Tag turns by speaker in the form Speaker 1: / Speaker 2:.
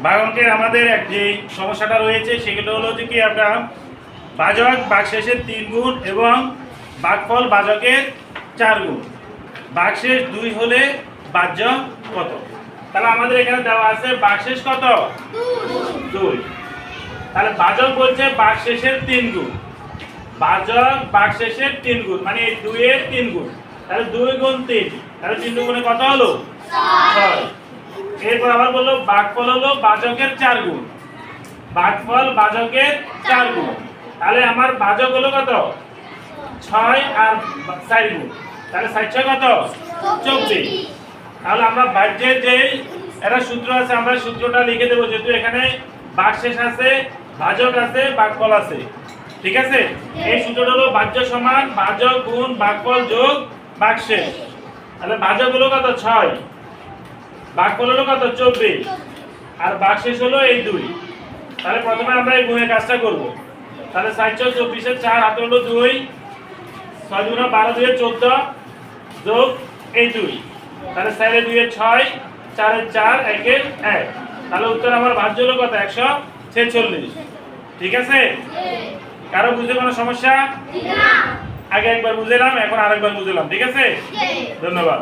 Speaker 1: ভাগাঙ্কের আমাদের যে সমস্যাটা রয়েছে সেগুলো হলো যে কি আমরা ভাজক ভাগশেষের 3 গুণ এবং ভাগফল ভাজকের 4 গুণ। ভাগশেষ 2 হলে ভাজ্য কত? তাহলে আমাদের এখানে দেওয়া আছে ভাগশেষ কত? 2। তাহলে ভাজক বলছে ভাগশেষের 3 গুণ। ভাজক ভাগশেষের 3 গুণ মানে এই 2 এর 3 গুণ। তাহলে 2 গুণ 3, তাহলে 3 গুণে কত হলো? 6। এরপর আবার বললো ভাগফল হলো ভাজকের 4 গুণ। ভাগফল ভাজকের 4 গুণ। তাহলে আমার ভাজক হলো কত? 6 আর 4 গুণ। তাহলে 6 কত? 24। তাহলে আমরা ভাজ্যের যে একটা সূত্র আছে আমরা সূত্রটা লিখে দেব, যেহেতু এখানে ভাগশেষ আছে, ভাজক আছে, ভাগফল আছে। ঠিক আছে? এই সূত্রটা হলো ভাজ্য সমান ভাজক গুণ ভাগফল যোগ ভাগশেষ। তাহলে ভাজক হলো কত? 6, ভাগফল হলো কত? 24, আর ভাগশেষ হলো এই 2। তাহলে প্রথমে আমরা এই গুণের কাজটা করব। তাহলে 424 এর 4 হাতে হলো 2, 6 গুণ 12 2 14 যোগ এই 2। তাহলে 4 এর 2 এর 6, 4 এর 4, 1 এর 1। তাহলে উত্তর আমার ভাজ্য হলো কত? 146। ঠিক আছে? কারো বুঝতে কোনো সমস্যা? আগে একবার বুঝলাম, এখন আরেকবার বুঝলাম। ঠিক আছে? ধন্যবাদ।